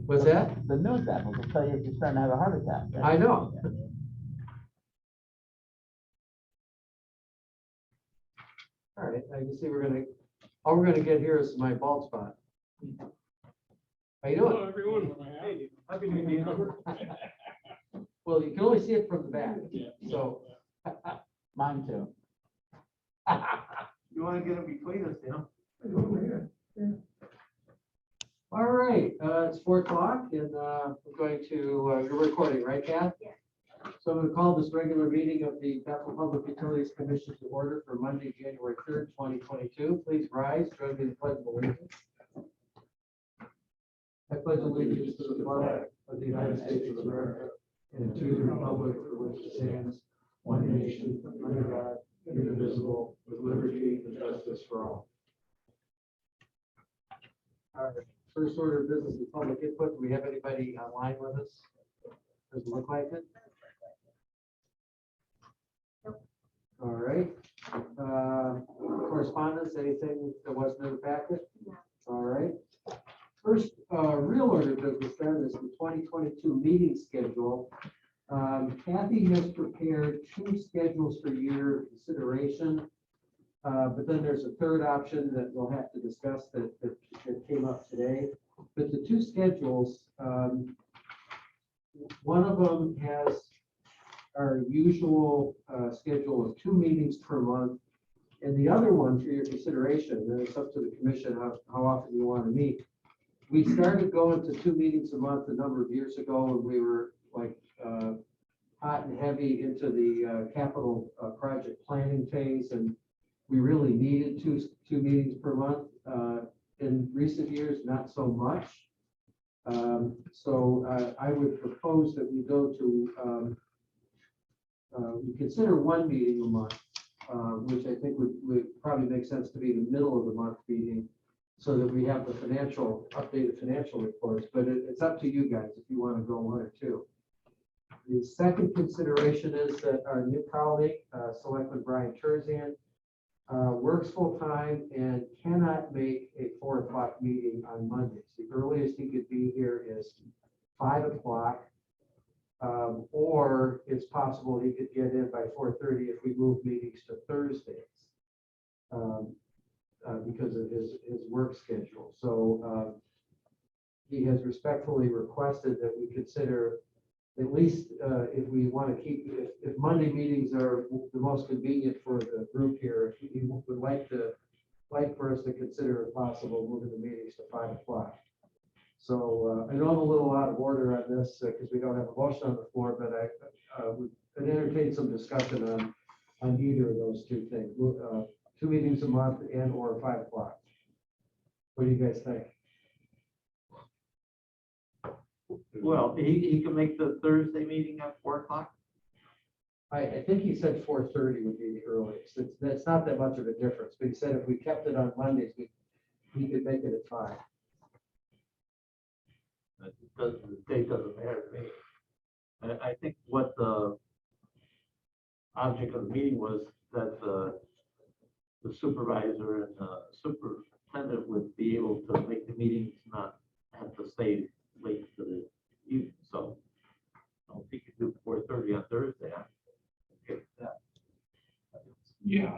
What's that? The news apples will tell you if you're starting to have a heart attack. Right? I know. All right, I can see all we're gonna get here is my bald spot. How you doing? Hello, everyone. Hey, happy New Year. Well, you can only see it from the back, so. Mine too. You want to get it between us, you know? All right, it's 4:00 and we're going to, you're recording, right, Kath? Yes. So I'm going to call this regular meeting of the Capital Public Utilities Commission to order for Monday, January 3rd, 2022. Please rise, join me in the pledge of allegiance. I pledge allegiance to the flag of the United States of America and to the republic for which it stands, one nation, under God, indivisible, with liberty and justice for all. All right, first order of business is public input. Do we have anybody online with us? Doesn't look like it. All right. Correspondence, anything that wasn't in the packet? No. All right. First real order of business then is the 2022 meeting schedule. Kathy has prepared 2 schedules for your consideration. But then there's a third option that we'll have to discuss that came up today. But the 2 schedules, one of them has our usual schedule of 2 meetings per month. And the other one for your consideration, and it's up to the commission how often you want to meet. We started going to 2 meetings a month a number of years ago, and we were like hot and heavy into the capital project planning phase, and we really needed two meetings per month. In recent years, not so much. So I would propose that we go to, we consider 1 meeting a month, which I think would probably make sense to be the middle of the month meeting, so that we have the updated financial reports, but it's up to you guys if you want to go 1 or 2. The second consideration is that our new colleague, Selectman Brian Terzan, works full-time and cannot make a 4 o'clock meeting on Mondays. The earliest he could be here is 5 o'clock, or it's possible he could get in by 4:30 if we move meetings to Thursdays. Because of his work schedule. So he has respectfully requested that we consider, at least if we want to keep, if Monday meetings are the most convenient for the group here, he would like for us to consider if possible moving the meetings to 5 o'clock. So I know I'm a little out of order on this because we don't have a motion on the floor, but I would entertain some discussion on either of those 2 things. 2 meetings a month and or 5 o'clock. What do you guys think? Well, he can make the Thursday meeting at 4 o'clock. I think he said 4:30 would be the earliest. That's not that much of a difference. But he said if we kept it on Mondays, we could make it at 5. The date doesn't matter to me. I think what the object of the meeting was that the supervisor and the superintendent would be able to make the meetings, not have to stay late to the evening. So I don't think you do 4:30 on Thursday. I'm okay with that. Yeah,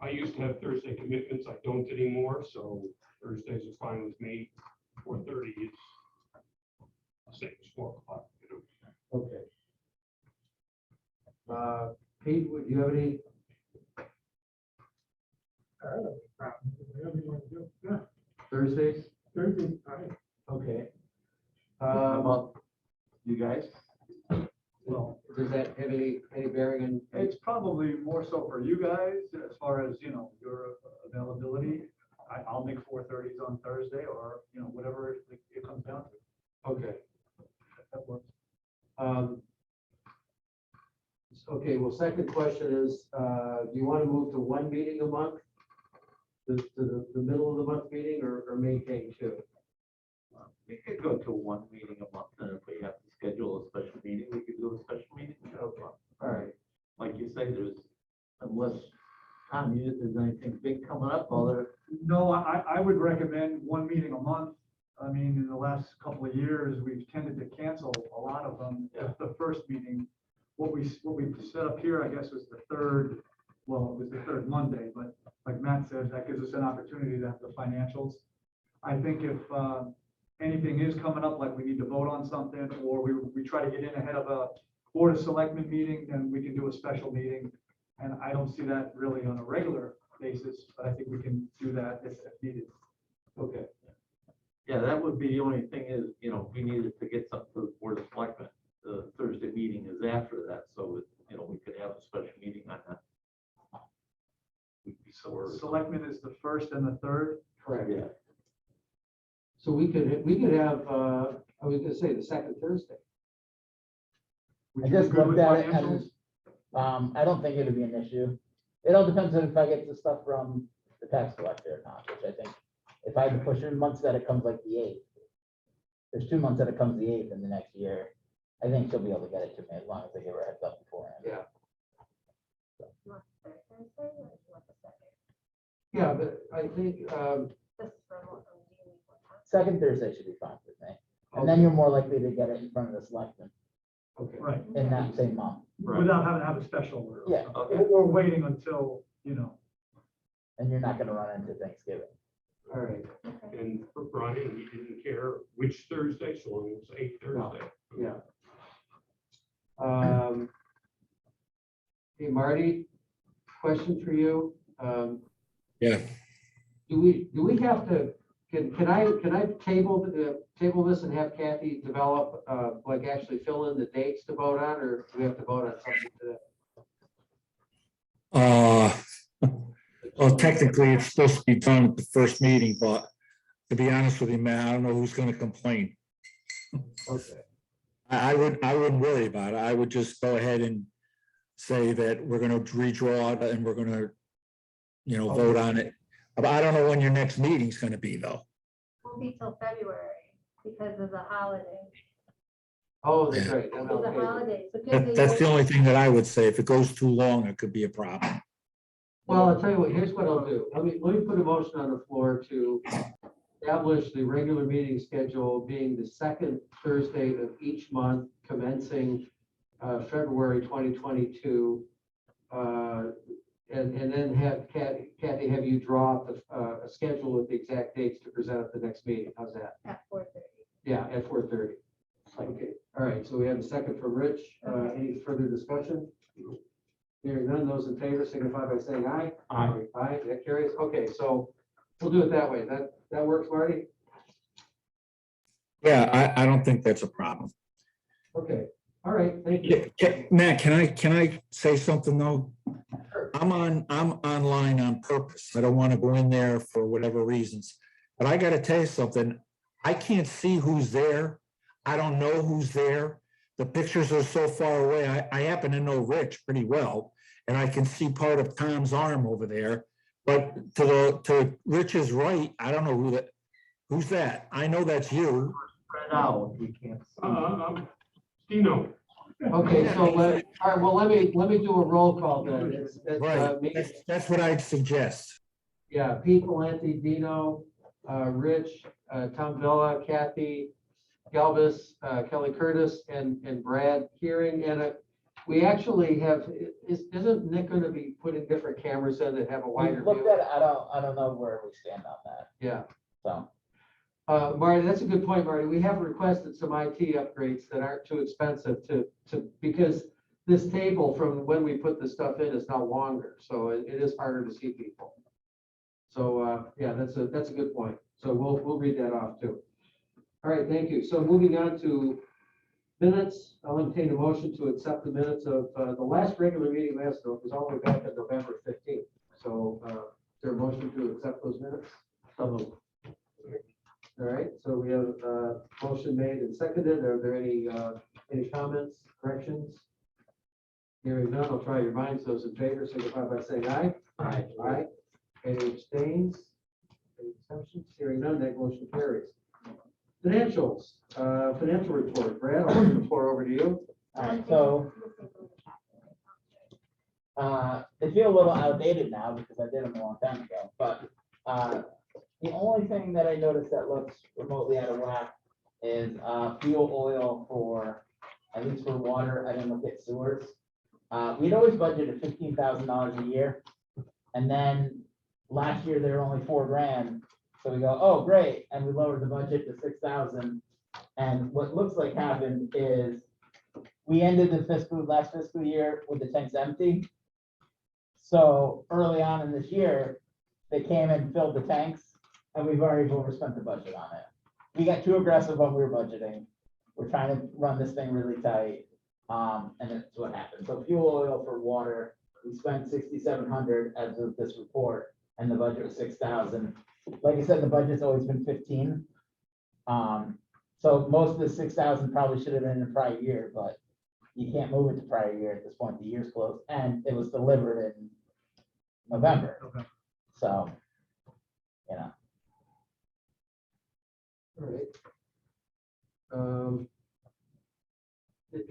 I used to have Thursday commitments. I don't anymore, so Thursdays are fine with me. 4:30 is, I'll say it's 4 o'clock. Okay. Pete, do you have any? Whatever you want to do. Yeah, Thursdays? Thursday, all right. Okay. How about you guys? Well, does that have any bearing in? It's probably more so for you guys as far as, your availability. I'll make 4:30s on Thursday or, whatever it comes down to. Okay. That works. Okay, well, second question is, do you want to move to 1 meeting a month? To the middle of the month meeting or maintain 2? We could go to 1 meeting a month, and if we have to schedule a special meeting, we could do a special meeting. Okay, all right. Like you say, unless Tom, there's anything big coming up, No, I would recommend 1 meeting a month. I mean, in the last couple of years, we've tended to cancel a lot of them. The first meeting, what we set up here, I guess, was the third, well, it was the third Monday, but like Matt said, that gives us an opportunity to have the financials. I think if anything is coming up, like we need to vote on something, or we try to get in ahead of a Board of Selectmen meeting, then we can do a special meeting. And I don't see that really on a regular basis, but I think we can do that if needed. Okay, Yeah, that would be the only thing is, we needed to get something to the Board of Selectmen. The Thursday meeting is after that, so, we could have a special meeting on that. Selectmen is the first and the third. correct. Yeah, So we could have, I was gonna say the second Thursday. Would I you be just good with looked at it financials? I don't think it'd be an issue. It all depends on if I get the stuff from the tax collector or not, which I think, if I had to push in months that it comes like the 8th. There's 2 months that it comes the 8th in the next year. I think she'll be able to get it to me as long as I give her a heads up beforehand. Yeah. You want the third Thursday or you want the second? Yeah, but I think, This is for what, do you need what time? Second Thursday should be fine with me. And then you're more likely to get it in front of the selectmen okay, Right, in that same month. without having to have a special order. Yeah, Or waiting until, and you're not gonna run into Thanksgiving. all right, And for Brian, he didn't care which Thursday, so long as it was 8 Thursday. yeah. Hey, Marty, question for you. Yeah. Do we have to, can I table this and have Kathy develop, like actually fill in the dates to vote on, or do we have to vote on something today? Well, technically, it's supposed to be done at the first meeting, but to be honest with you, man, I don't know who's gonna complain. Okay, I wouldn't worry about it. I would just go ahead and say that we're gonna redraw it and we're gonna, vote on it. But I don't know when your next meeting's gonna be, though. Won't be till February because of the holiday. oh, that's Yeah. right. Because of the MLK. holidays. So give me That's the your- only thing that I would say. If it goes too long, it could be a problem. Well, I'll tell you what, here's what I'll do. Let me put a motion on the floor to establish the regular meeting schedule being the second Thursday of each month commencing February 2022. And then have Kathy, have you draw up a schedule with the exact dates to present at the next meeting. How's that? At 4:30. Yeah, at 4:30. Okay, all right, so we have a second from Rich. Any further discussion? Hearing none, those in favor signify by saying aye. Aye. Aye, that carries. Okay, so we'll do it that way. That works, Marty? Yeah, I don't think that's a problem. Okay, all right, thank you. Matt, can I say something though? I'm online on purpose. I don't want to go in there for whatever reasons. But I gotta tell you something. I can't see who's there. I don't know who's there. The pictures are so far away. I happen to know Rich pretty well, and I can see part of Tom's arm over there. But to Rich's right, I don't know who's that. I know that's you. spread out, we can't see. Dino, Okay, so all right, well, let me do a roll call then. It's, Right. me. That's what I'd suggest. Yeah, Pete Valenti, Dino, Rich, Tom Villa, Kathy Galvis, Kelly Curtis, and Brad Hearing. And we actually have, isn't Nick going to be putting different cameras in that have a We wider looked view? at it, I don't know where we stand on that, Yeah. so. Marty, that's a good point, Marty. We have requested some IT upgrades that aren't too expensive because this table from when we put the stuff in is now longer, so it is harder to see people. So, yeah, that's a good point. So we'll read that off too. All right, thank you. So moving on to minutes, I'll entertain a motion to accept the minutes of the last regular meeting last month was all the way back on November 15th. So is there a motion to accept those minutes? So, All right, so we have a motion made and seconded. Are there any comments, corrections? Hearing none, I'll try your minds. Those in favor signify by saying aye. Aye. Aye. Any abstains? Any exceptions? Hearing none, that motion carries. Financials, financial report. Brad, I'll turn the floor over to you. All right, so they feel a little outdated now because I did them a long time ago, but The only thing that I noticed that looks remotely out of whack is fuel oil for, at least for water. I didn't look at sewers. We'd always budgeted $15,000 a year. And then last year they were only $4,000. So we go, oh, great. And we lowered the budget to 6,000. And what looks like happened is we ended the last fiscal year with the tanks empty. So early on in this year, they came and filled the tanks and we've already overspent the budget on it. We got too aggressive when we were budgeting. We're trying to run this thing really tight. And that's what happened. So fuel oil for water, we spent 6,700 as of this report and the budget was 6,000. Like I said, the budget's always been 15. So most of the 6,000 probably should have been in the prior year, but you can't move it to prior year at this point. The year's closed and it was delivered in November. Okay. So, you know. All right.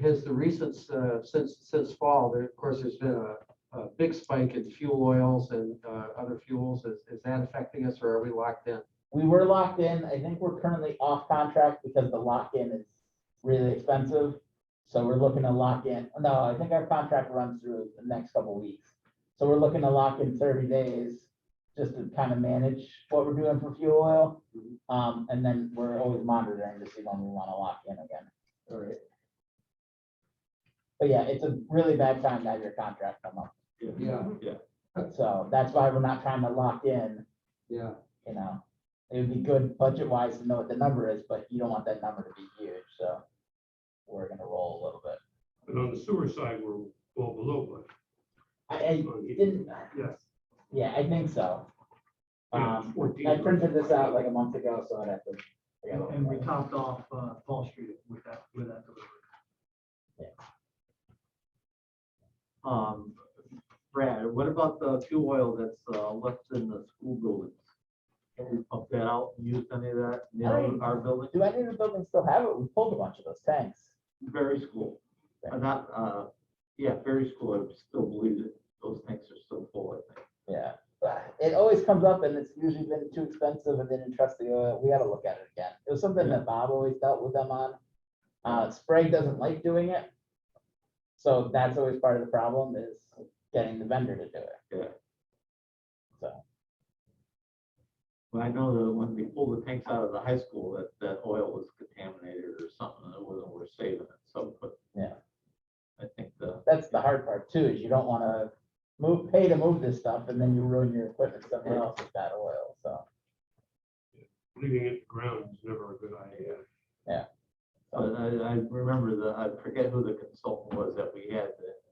Has the recent, since fall, there, of course, there's been a big spike in fuel oils and other fuels. Is that affecting us or are we locked in? We were locked in. I think we're currently off contract because the lock-in is really expensive. So we're looking to lock in. No, I think our contract runs through the next couple of weeks. So we're looking to lock in 30 days just to kind of manage what we're doing for fuel oil. And then we're always monitoring to see when we want to lock in again. All right. But yeah, it's a really bad time to have your contract come up. Yeah. Yeah. So that's why we're not trying to lock in, Yeah. you know. It would be good budget wise to know what the number is, but you don't want that number to be huge, so we're gonna roll a little bit. And on the sewer side, we're well below budget. I didn't, Yes. yeah, I think so. Yeah, 14. I printed this out like a month ago, so I'd have to. I gotta look And we at it. topped off Fall Street with that delivery. Brad, what about the fuel oil that's left in the school buildings? Can we pump that out and use any of that in our building? Do any of the buildings still have it? We pulled a bunch of those tanks. Berry School, not, yeah, Berry School, I still believe that those tanks are still full, I think. Yeah, but it always comes up and it's usually been too expensive and didn't trust the oil. We gotta look at it again. It was something that Bob always dealt with them on. Sprague doesn't like doing it. So that's always part of the problem is getting the vendor to do it. Yeah. So, Well, I know that when we pulled the tanks out of the high school, that oil was contaminated or something, that wasn't worth saving it, so, but. Yeah. I think that's the hard part too, is you don't wanna pay to move this stuff and then you ruin your equipment somewhere else with that oil, so. Leaving it ground is never a good idea. but I remember I forget who the consultant was that we had,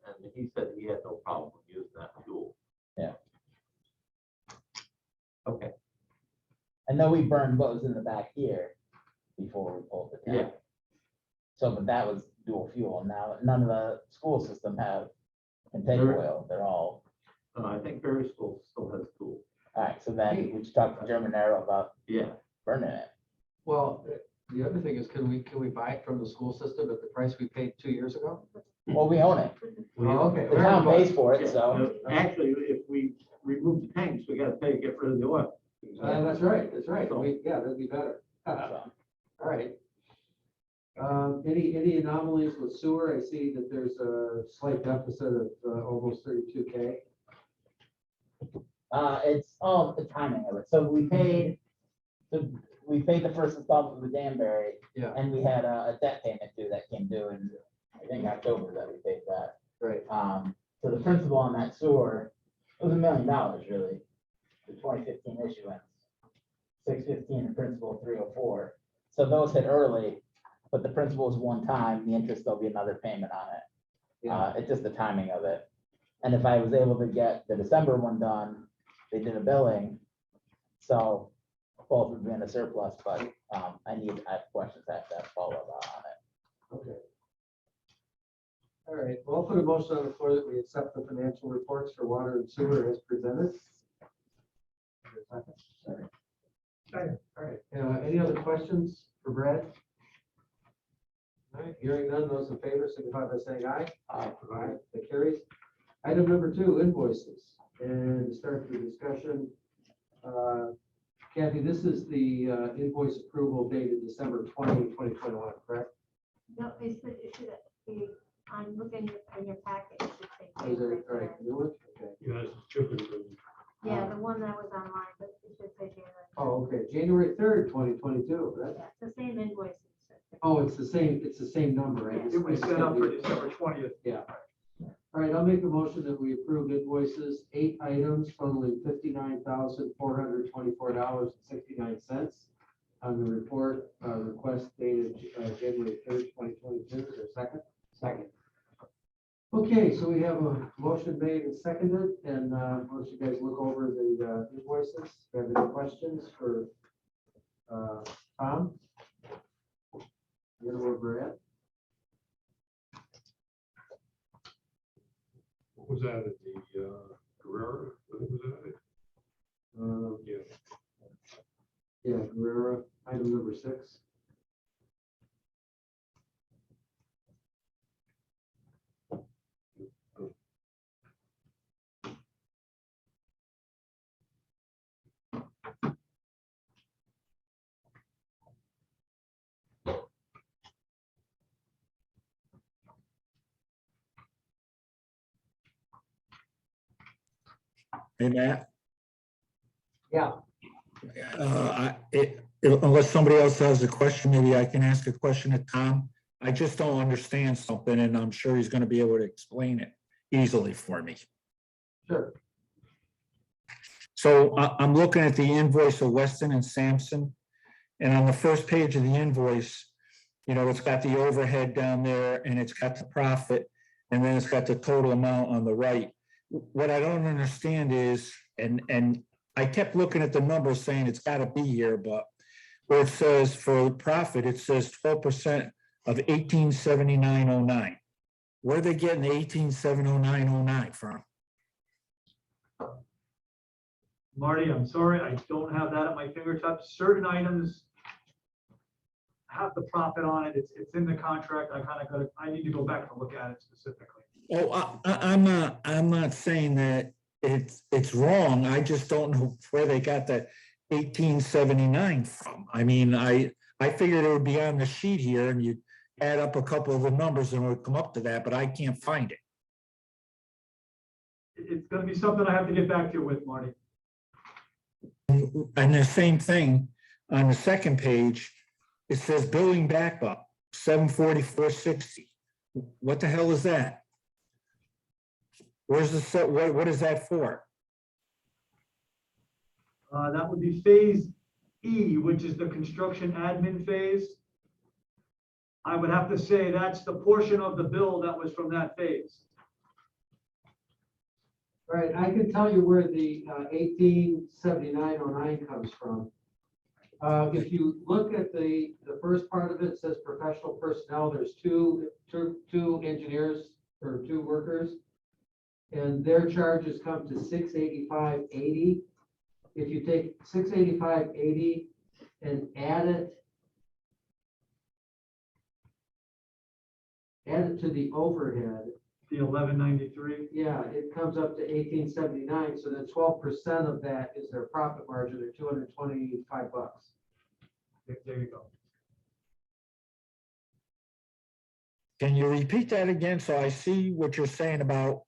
and he said he had no problem with using that fuel. Yeah. Okay, I know we burned what was in the back here before we pulled the tank. Yeah. So, but that was dual fuel. Now, none of the school system can take There- oil. They're all, I think Berry School still has fuel. all right, so then we just talked to German Arrow about Yeah, burning it. Well, the other thing is, can we buy it from the school system at the price we paid 2 years ago? Well, we own it. Oh, okay. The town pays for it, so. actually, if we remove the tanks, we gotta pay to get rid of the oil. That's right, that's right. Yeah, that'd be better. so. All right. Any anomalies with sewer? I see that there's a slight deficit of almost 32K. It's all the timing of it. So we paid the first installment with Danbury. Yeah. And we had a debt payment due that came due in, I think, October that we paid that. Right. So the principal on that sewer, it was $1 million really, the 2015 issuance. 615 and principal 304. So those hit early, but the principal is one time, the interest, there'll be another payment on it. Yeah. It's just the timing of it. And if I was able to get the December one done, they did a billing. So both would be in a surplus, but I have questions I have to follow up on it. Okay. All right, well, I'll put a motion on the floor that we accept the financial reports for water and sewer as presented. Sorry. All right, any other questions for Brad? All right, hearing none, those in favor signify by saying aye. Aye. That carries. Item number 2, invoices. And to start the discussion, Kathy, this is the invoice approval dated December 2021, correct? No, it should be, I'm looking in your packet. It should say Is January it right? 3rd. New one? Okay. Yeah, it's chipping. Yeah, the one that was online, but it should say January. 3rd. Oh, okay, January 3rd, 2022, right? Yeah, it's the same invoice. Oh, it's the same number, right? It was set up for December 20th. Yeah. All right, I'll make a motion that we approve invoices, 8 items totaling $59,424.69 on the report request dated January 3rd, 2022. Is there a second? Second. Okay, so we have a motion made and seconded, and once you guys look over the invoices, if you have any questions for Tom? You know where we're at? What was that at the Guerrero? What was that? Yeah. Yeah, Guerrero, item number 6. Hey, Matt? Yeah. Unless somebody else has a question, maybe I can ask a question of Tom. I just don't understand something, and I'm sure he's gonna be able to explain it easily for me. Sure. So I'm looking at the invoice of Weston and Sampson, and on the first page of the invoice, you know, it's got the overhead down there, and it's got the profit, and then it's got the total amount on the right. What I don't understand is, and I kept looking at the numbers saying it's gotta be here, but where it says for profit, it says 12% of 1879.09. Where are they getting the 1879.09 from? Marty, I'm sorry, I don't have that at my fingertips. Certain items have the profit on it. It's in the contract. I need to go back and look at it specifically. Oh, I'm not saying that it's wrong. I just don't know where they got that 1879 from. I mean, I figured it would be on the sheet here and you'd add up a couple of the numbers and it would come up to that, but I can't find it. It's gonna be something I have to get back to you with, Marty. And the same thing on the second page, it says billing backup, 744.60. What the hell is that? Where's the set? What is that for? That would be phase E, which is the construction admin phase. I would have to say that's the portion of the bill that was from that phase. All right, I can tell you where the 1879.09 comes from. If you look at the first part of it, it says professional personnel. There's two engineers or 2 workers, and their charges come to $685.80. If you take $685.80 and add it to the overhead, The 1193. yeah, it comes up to 1879. So then 12% of that is their profit margin, or $225. There you go. Can you repeat that again? So I see what you're saying about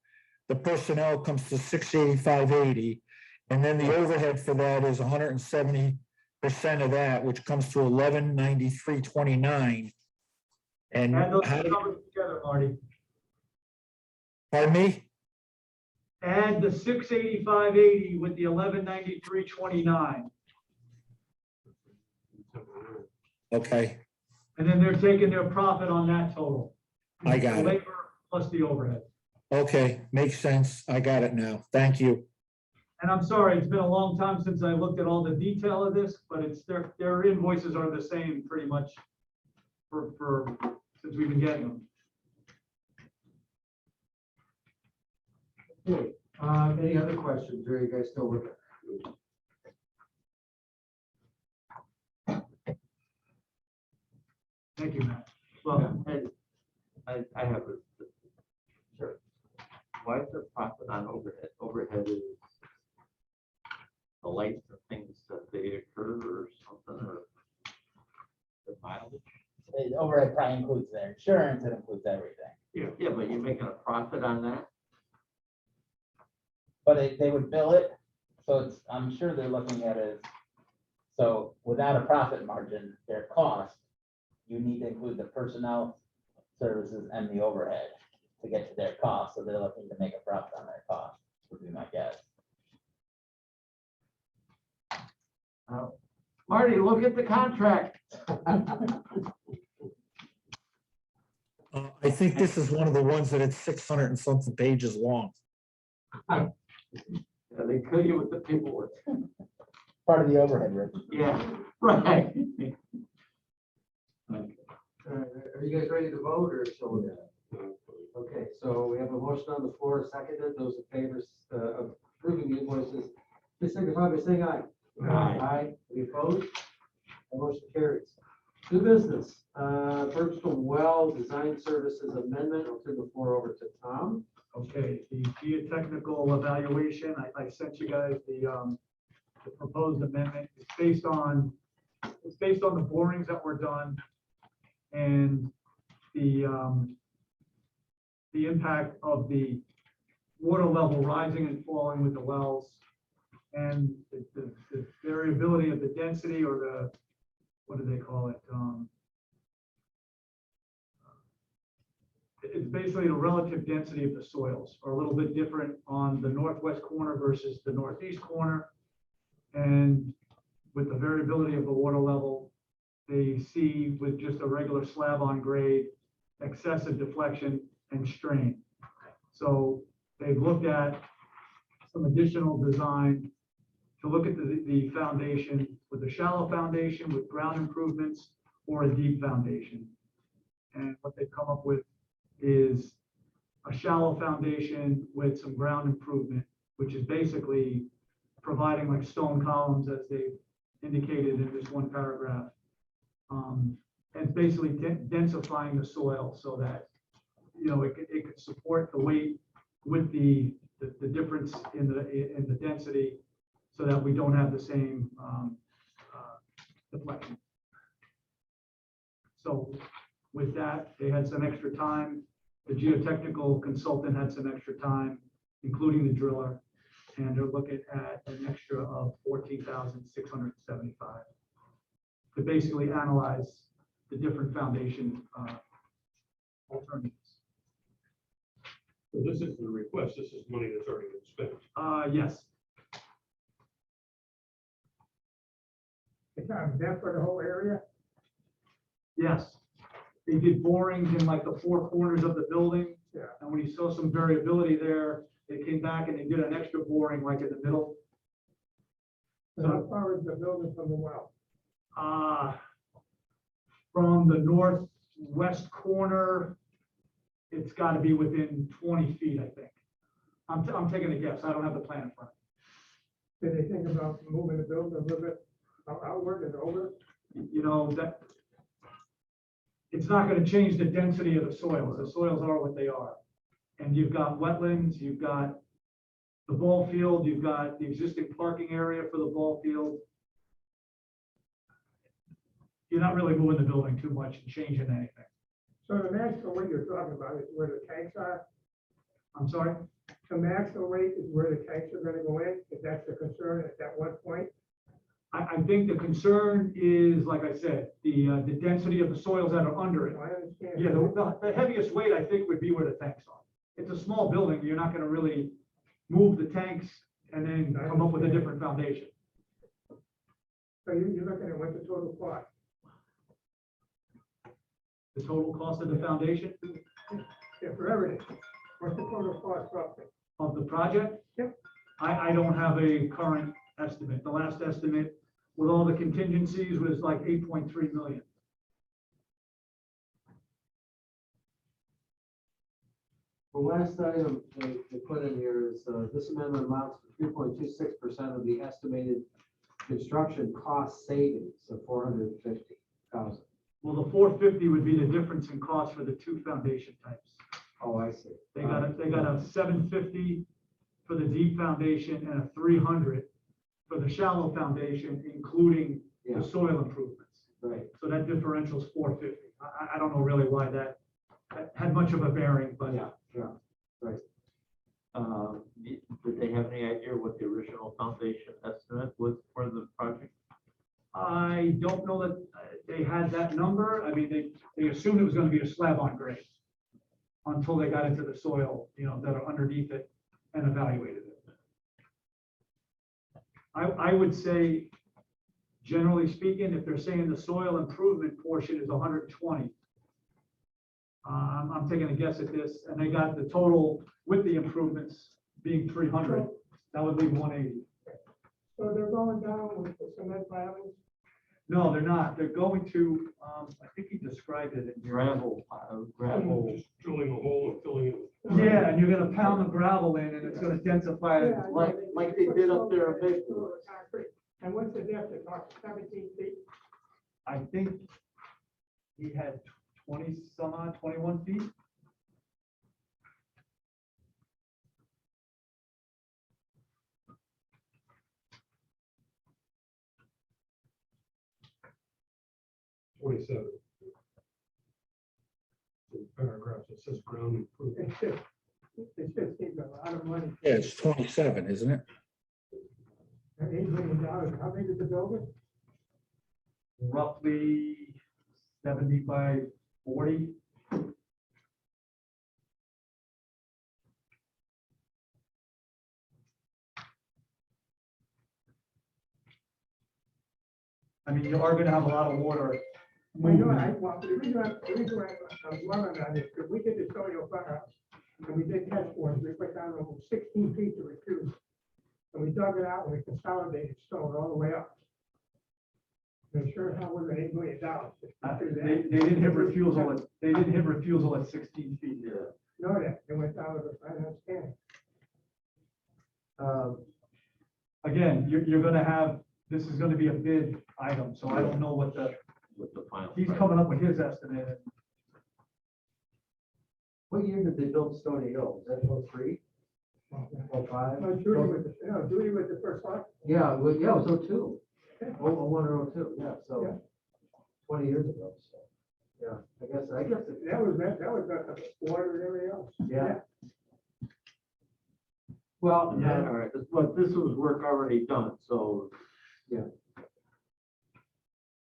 the personnel comes to 685.80, and then the overhead for that is 170% of that, which comes to 1193.29. And Add those how two do- numbers together, Marty. pardon me? Add the 685.80 with the 1193.29. Okay, And then they're taking their profit on that total. I got The it. labor plus the overhead. Okay, makes sense. I got it now. Thank you. And I'm sorry, it's been a long time since I looked at all the detail of this, but it's their invoices are the same pretty much for since we've been getting them. Okay, any other questions, or are you guys still looking? Thank you, Matt. Well, and I have a. Sure. Why is there profit on overhead? Overhead is the lights and things that they incur overhead probably includes their insurance, it includes everything. Yeah, but you're making a profit on that? But they would bill it, so it's, I'm sure they're looking at it as, so without a profit margin, their cost, you need to include the personnel services and the overhead to get to their cost, so they're looking to make a profit on their cost, would be my guess. Marty, look at the contract. I think this is one of the ones that it's 600 and something pages long. Yeah, they kill you with the paperwork. Part of the overhead, Rich. Yeah, right. Are you guys ready to vote or shall we? Okay, so we have a motion on the floor, seconded. Those in favor of approving the invoices, please signify by saying aye. Aye. Aye. Any opposed? The motion carries. New business, Birchville Well Design Services Amendment. I'll turn the floor over to Tom. Okay, the geotechnical evaluation, I sent you guys the proposed amendment. It's based on the borings that were done and the impact of the water level rising and falling with the wells and the variability of the density or the, what do they call it? It's basically the relative density of the soils are a little bit different on the northwest corner versus the northeast corner. And with the variability of the water level, they see with just a regular slab on grade, excessive deflection and strain. So they've looked at some additional design to look at the foundation with a shallow foundation with ground improvements or a deep foundation. And what they've come up with is a shallow foundation with some ground improvement, which is basically providing like stone columns as they indicated in this one paragraph. And it's basically densifying the soil so that, you know, it could support the weight with the difference in the density so that we don't have the same deflection. So with that, they had some extra time. The geotechnical consultant had some extra time, including the driller, and they're looking at an extra of $14,675 to basically analyze the different foundation alternatives. So this isn't a request, this is money that's already been spent. Yes, Is that for the whole area? yes. They did borings in like the four corners of the building. Yeah. And when you saw some variability there, they came back and they did an extra boring like in the middle. So how far is the building from the well? From the northwest corner, it's got to be within 20 feet, I think. I'm taking a guess. I don't have the plan in front. Did they think about moving the building a little bit outward and over? You know, that it's not going to change the density of the soils. The soils are what they are. And you've got wetlands, you've got the ball field, you've got the existing parking area for the ball field. You're not really moving the building too much and changing anything. So the maximum weight you're talking about is where the tanks are? I'm sorry? The maximum weight is where the tanks are gonna go in? If that's the concern at that one point? I think the concern is, like I said, the density of the soils that are under it. I understand. Yeah, the heaviest weight, I think, would be where the tanks are. It's a small building. You're not going to really move the tanks and then come up with a different foundation. So you're looking at what the total cost? The total cost of the foundation Yeah, for everything. What's the total cost roughly? of the project? Yep. I don't have a current estimate. The last estimate with all the contingencies was like 8.3 million. The last item they put in here is, this amendment amounts to 3.26% of the estimated construction cost savings of $450,000. Well, the 450 would be the difference in cost for the two foundation types. Oh, I see. They got a 750 for the deep foundation and a 300 for the shallow foundation, including Yeah, the soil improvements. right. So that differential is 450. I don't know really why that had much of a bearing, but Did they have any idea what the original foundation estimate was for the project? I don't know that they had that number. I mean, they assumed it was gonna be a slab on grade until they got into the soil, that are underneath it and evaluated it. I would say, generally speaking, if they're saying the soil improvement portion is 120, I'm taking a guess at this, and they got the total with the improvements being 300, that would leave 180. So they're going down with the cement pilings? No, they're not. They're going to, I think he described it in here. Gravel. Just drilling a hole and filling it. Yeah, and you're gonna pound the gravel in and it's gonna densify it. Like they did up there in Bayport. Concrete. And what's the depth? It's about 17 feet? I think he had 20 some odd, 21 feet. $27. In paragraphs, it says ground improvement. It just seems a lot of money. Yeah, it's 27, isn't it? $8 million. How big is the building? Roughly 70 by 40. I mean, you are gonna have a lot of water. I know, well, the reason I'm dwelling on this, because we did the soil fire, and we did test bores, we put down almost 16 feet to refuse. And we dug it out and we consolidated stone all the way up. And sure how was $8 million. They didn't hit refusal at 16 feet. Know that, they went down to the finance can. Again, you're gonna have, this is gonna be a bid item, so I don't know what With the final. he's coming up with his estimate. What year did they build Stony Hill? Is that 03? 05? No, Judy was the first one. Yeah, it was 02. 01 or 02, yeah, so 20 years ago, so, yeah, I guess, That was the water and everything else. yeah. Well, Yeah. all right, but this was work already done, so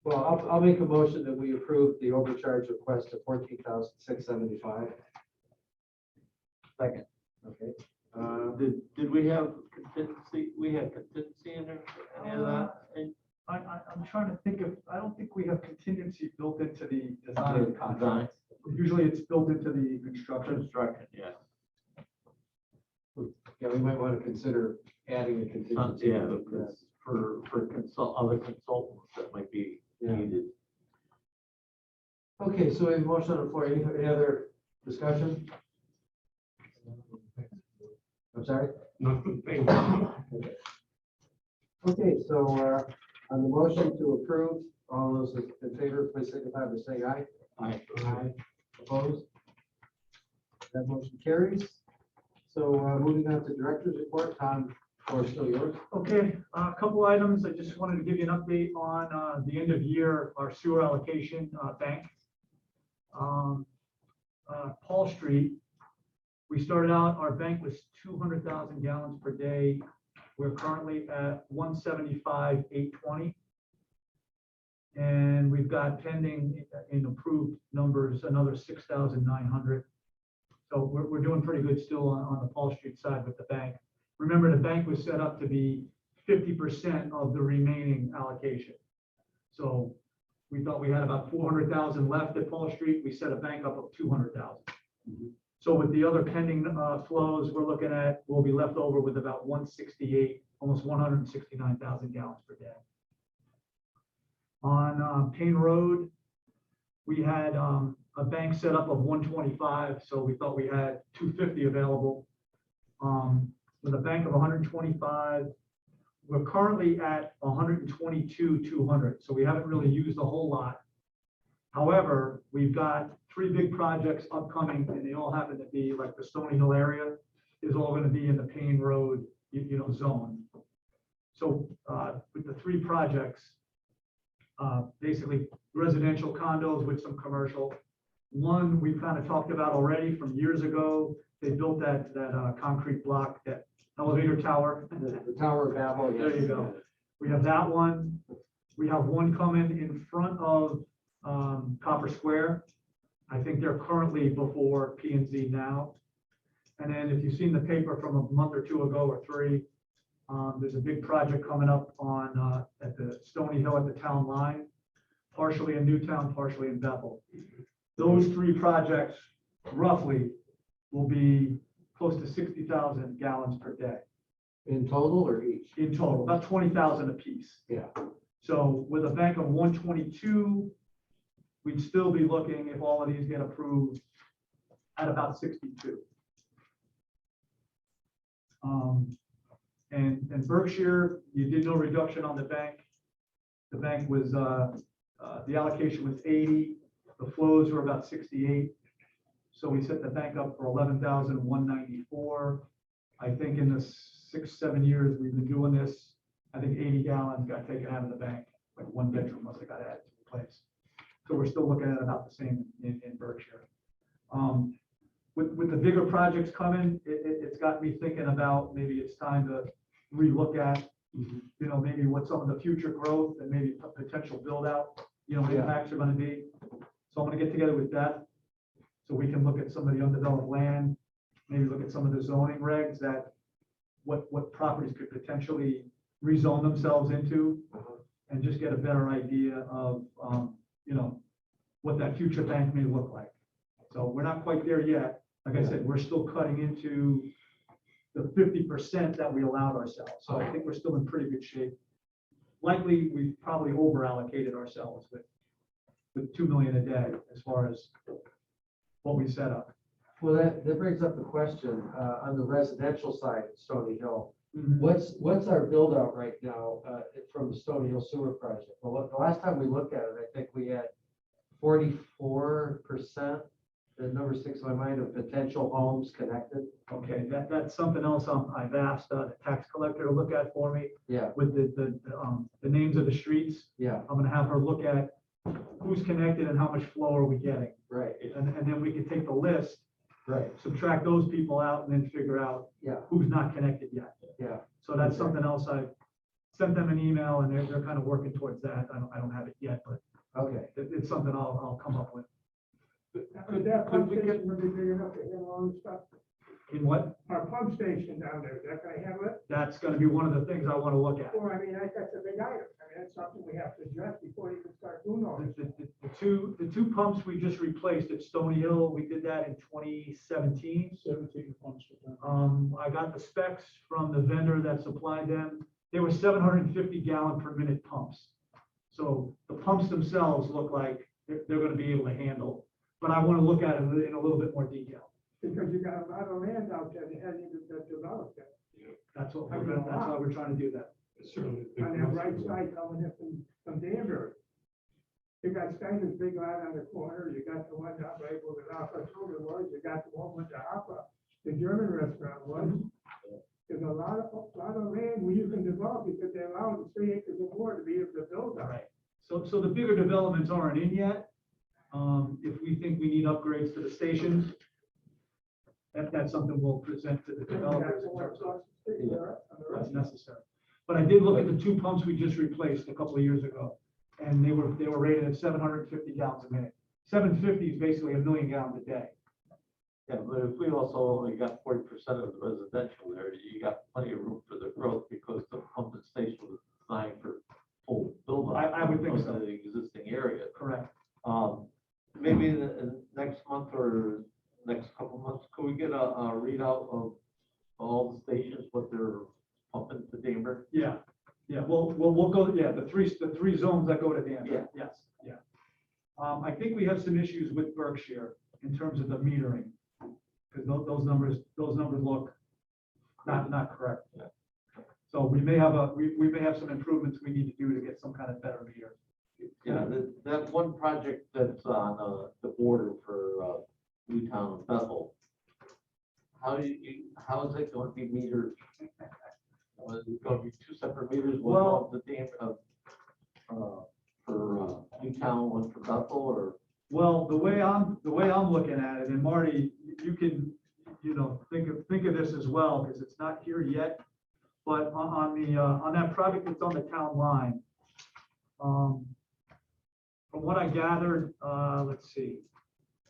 Well, I'll make a motion that we approve the overcharge request of $14,675. Second. Okay, did we have contingency? We had contingency in there, any of that? I'm trying to think of, I don't think we have contingency built into the design contract. Design. Usually it's built into the construction. Construction, yeah. yeah, we might want to consider adding a contingency. Yeah, because for other consultants that might be Yeah. needed. Okay, so we have a motion on the floor. Any other discussion? I'm sorry? Not for the payment. Okay, so on the motion to approve, all those in favor, please signify by saying aye. Aye. Opposed? That motion carries. So moving on to director's report, Tom, or still yours? Okay, a couple items. I just wanted to give you an update on the end of year, our sewer allocation bank. Paul Street, we started out, our bank was 200,000 gallons per day. We're currently at 175,820. And we've got pending in approved numbers, another 6,900. So we're doing pretty good still on the Paul Street side with the bank. Remember, the bank was set up to be 50% of the remaining allocation. So we thought we had about 400,000 left at Paul Street. We set a bank up of 200,000. So with the other pending flows, we're looking at, we'll be left over with about 168, almost 169,000 gallons per day. On Payne Road, we had a bank set up of 125, so we thought we had 250 available. With a bank of 125, we're currently at 122,200, so we haven't really used a whole lot. However, we've got 3 big projects upcoming, and they all happen to be like the Stony Hill area is all going to be in the Payne Road, zone. So with the 3 projects, basically residential condos with some commercial. One we kind of talked about already from years ago. They built that concrete block, that elevator tower. The Tower of Babel. There yes. you go. We have that one. We have one coming in front of Copper Square. I think they're currently before P and Z now. And then if you've seen the paper from a month or two ago or three, there's a big project coming up on at the Stony Hill at the town line, partially in Newtown, partially in Bethel. Those three projects roughly will be close to 60,000 gallons per day In total or each? in total, about 20,000 apiece. Yeah. So with a bank of 122, we'd still be looking, if all of these get approved, at about 62. And Berkshire, you did no reduction on the bank. The bank was, the allocation was 80, the flows were about 68. So we set the bank up for 11,194. I think in the 6-7 years we've been doing this, I think 80 gallons got taken out of the bank, like one bedroom must have got added to the place. So we're still looking at about the same in Berkshire. With the bigger projects coming, it's got me thinking about maybe it's time to relook at, maybe what some of the future growth and maybe potential build out, impacts are gonna be. So I'm gonna get together with Beth, so we can look at some of the undeveloped land, maybe look at some of the zoning regs that, what properties could potentially rezone themselves into, and just get a better idea of, what that future bank may look like. So we're not quite there yet. Like I said, we're still cutting into the 50% that we allowed ourselves. So I think we're still in pretty good shape. Likely, we probably over allocated ourselves with 2 million a day as far as what we set up. Well, that brings up the question, on the residential side of Stony Hill. Mhm. What's our build out right now, from the Stony Hill Sewer Project? Well, the last time we looked at it, I think we had 44%, the number 6 in my mind, of potential homes connected. Okay, that's something else I've asked the tax collector to look at for me Yeah, with the names of the streets. yeah, I'm gonna have her look at who's connected and how much flow are we getting. right, And then we can take the list, right, subtract those people out, and then figure out yeah, who's not connected yet. yeah. So that's Okay. something else I sent them an email, and they're kind of working towards that. I don't have it yet, but Okay, it's something I'll come up with. Could that pump station be big enough to handle all this stuff? In what? Our pump station down there, is that gonna handle it? That's gonna be one of the things I want to look at. Or, I mean, that's a big item. I mean, that's something we have to address before you can start doing all this. The two pumps we just replaced at Stony Hill, we did that in 2017. 17 pumps. I got the specs from the vendor that supplied them. They were 750 gallon per minute pumps. So the pumps themselves look like they're gonna be able to handle, but I want to look at it in a little bit more detail. Because you got a lot of land out there that hasn't even been developed yet. That's why we're trying to do that. It's certainly. a big On that plus right for them. side coming in from Danbury. You got Steiner's big lot on the corner, you got the one down right where the Alpha Children was, you got the one with the Alpha, the German restaurant was. There's a lot of land where you can develop because they allow the 3 acres or more to be able to build on. Right. So the bigger developments aren't in yet. If we think we need upgrades to the stations, that's something we'll present to the developers in terms of what's necessary. But I did look at the 2 pumps we just replaced a couple of years ago, and they were rated at 750 gallons a minute. 750 is basically 1 million gallons a day. Yeah, but if we also only got 40% of the residential there, you got plenty of room for the growth because the pumping station was designed for full build. I would think so. The existing area. Correct. Maybe in the next month or next couple months, could we get a readout of all the stations, what they're pumping to Denver? Yeah, we'll go, the three zones that go to Danbury. Yeah. Yes, yeah. I think we have some issues with Berkshire in terms of the metering, because those numbers look not correct. Yeah. So we may have some improvements we need to do to get some kind of better meter. Yeah, that one project that's on the border for Newtown and Bethel. How is it going to be metered? Is it going to be 2 separate meters? One Well- of the dam for Newtown, one for Bethel, or? Well, the way I'm looking at it, and Marty, you can, think of this as well, because it's not here yet. But on that project that's on the town line, from what I gathered, let's see,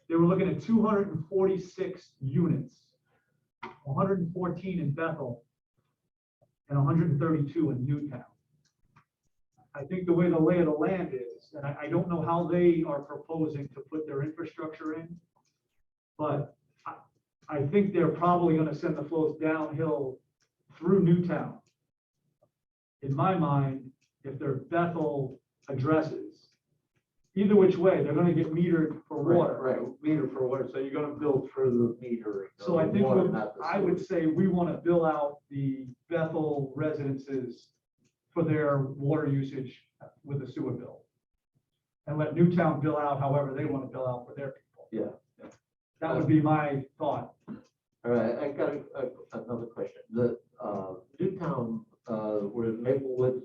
they were looking at 246 units, 114 in Bethel, and 132 in Newtown. I think the way the lay of the land is, and I don't know how they are proposing to put their infrastructure in, but I think they're probably gonna send the flows downhill through Newtown. In my mind, if they're Bethel addresses, either which way, they're gonna get metered for water. Right, meter for water, so you're gonna build for the meter. So I think water, what- not the I would sewer. say we want to bill out the Bethel residences for their water usage with the sewer bill. And let Newtown bill out however they want to bill out for their people. Yeah. That would be my thought. All right, I got another question. The Newtown, where Maplewood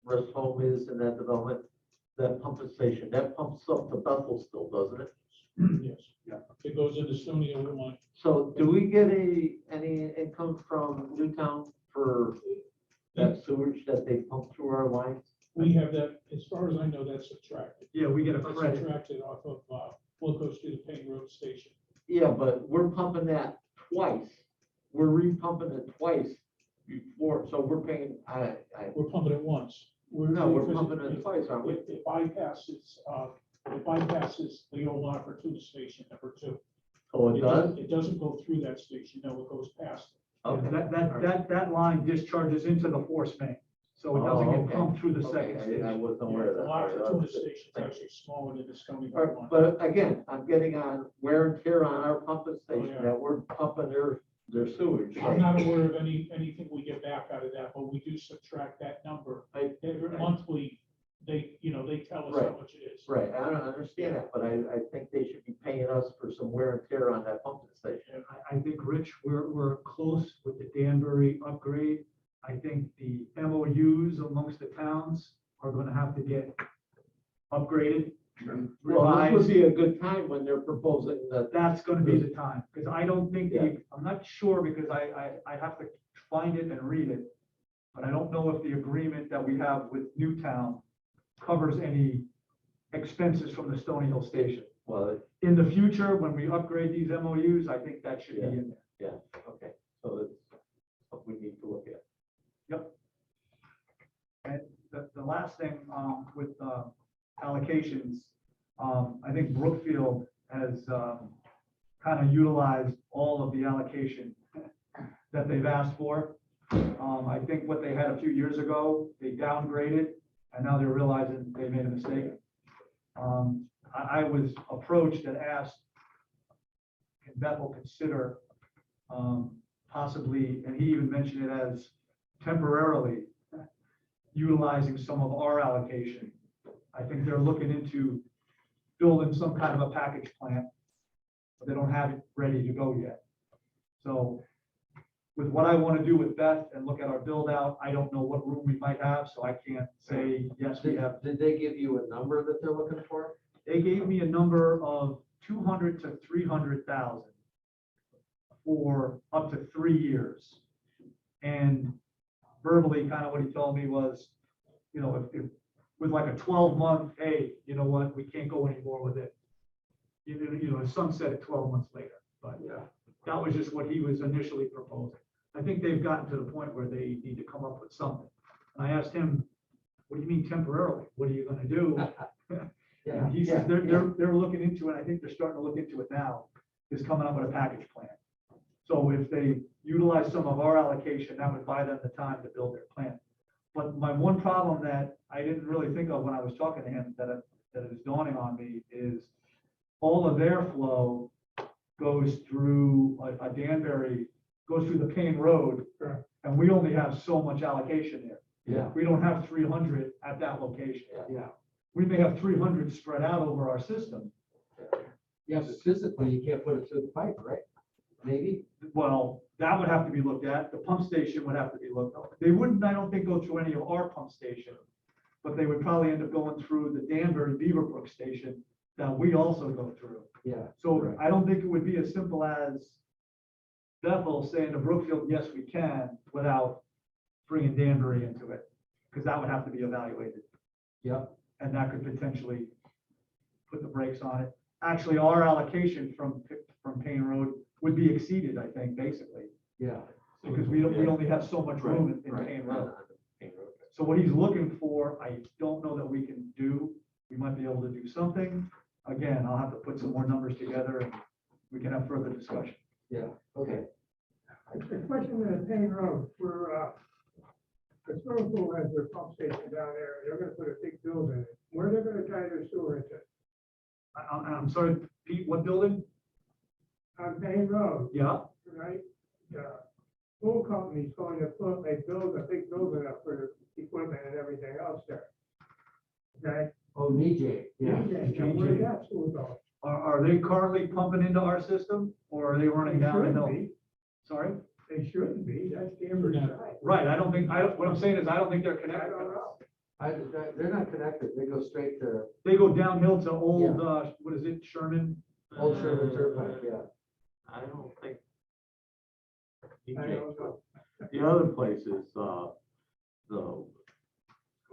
rest home is in that development, that pumping station, that pumps up to Bethel still, doesn't it? Yes. Yeah. It goes into Stony Hill one. So do we get any income from Newtown for that sewage that they pump through our lines? We have that, as far as I know, that's subtracted. Yeah, we get a That's credit. subtracted off of, what goes to the Payne Road Station. Yeah, but we're pumping that twice. We're repumping it twice before, so we're paying, We're pumping it once. no, we're because pumping it twice, aren't we? It bypasses the old opportunity station number 2. Oh, it does? It doesn't go through that station, no, it goes past it. Okay. That line discharges into the force main, so it doesn't Oh, get okay. pumped through the Okay, second I station. wasn't aware of The that. opportunity station is actually smaller than the Stony All Hill right, one. but again, I'm getting on wear and tear on our pumping station, yeah. that we're pumping their sewage. I'm not aware of anything we get back out of that, but we do subtract that number. Every monthly, they tell us how Right. much it is. Right, I don't understand that, but I think they should be paying us for some wear and tear on that pumping station. I think, Rich, we're close with the Danbury upgrade. I think the MOUs amongst the towns are gonna have to get upgraded. Well, this revised. would be a good time when they're proposing that. That's gonna be the time, because I don't think, Yeah. I'm not sure, because I have to find it and read it. But I don't know if the agreement that we have with Newtown covers any expenses from the Stony Hill station. Well, In the future, when we upgrade these MOUs, I think that should be in there. yeah, okay, so it's something we need to look at. And the last thing, with, allocations, I think Brookfield has, kind of utilized all of the allocation that they've asked for. I think what they had a few years ago, they downgraded, and now they're realizing they made a mistake. I was approached and asked, can Bethel consider, possibly, and he even mentioned it as temporarily utilizing some of our allocation. I think they're looking into building some kind of a package plant, but they don't have it ready to go yet. So with what I want to do with Beth and look at our build out, I don't know what room we might have, so I can't say, yes, we have. Did they give you a number that they're looking for? They gave me a number of 200 to 300,000 for up to 3 years. And verbally, kind of what he told me was, if with like a 12-month, hey, you know what, we can't go anymore with it. His son said it 12 months later, but Yeah. that was just what he was initially proposing. I think they've gotten to the point where they need to come up with something. And I asked him, what do you mean temporarily? What are you gonna do? And he says they're looking into it. I think they're starting to look into it now, is coming up with a package plan. So if they utilize some of our allocation, that would buy them the time to build their plan. But my one problem that I didn't really think of when I was talking to him, that is dawning on me, is all of their flow goes through a Danbury, goes through the Payne Road, and we only have so much allocation there. Yeah. We don't have 300 at that location. Yeah. We may have 300 spread out over our system. Yeah, but physically, you can't put it through the pipe, right? Maybe? Well, that would have to be looked at. The pump station would have to be looked at. They wouldn't, I don't think, go through any of our pump station, but they would probably end up going through the Danbury Beaverbrook station that we also go through. Yeah, So Right. I don't think it would be as simple as Bethel saying to Brookfield, yes, we can, without bringing Danbury into it, because that would have to be evaluated. yep, And that could potentially put the brakes on it. Actually, our allocation from Payne Road would be exceeded, I think, basically, yeah, because we only have so much room in Payne Road. So what he's looking for, I don't know that we can do. We might be able to do something. Again, I'll have to put some more numbers together and we can have further discussion. yeah, okay. The question in the Payne Road, where, the swimming pool has their pump station down there, they're gonna put a big building in it. Where they're gonna tie their sewer into? I'm sorry, Pete, what building? On Payne Road, Yeah, right? The pool company's going to put, they build a big building up for the equipment and everything else there. Okay? Oh, DJ, yeah. Now, where's that sewer going? are they currently pumping into our system or are they running They down the shouldn't hill? be. Sorry? They shouldn't be, that's Danbury's Yeah. side. Right, what I'm saying is I don't think they're I connected. don't know. They're not connected, they go straight to They go downhill to old, Yeah. what is it, Sherman? Old Sherman Turnpike, yeah. I don't think. I don't know. The other place is,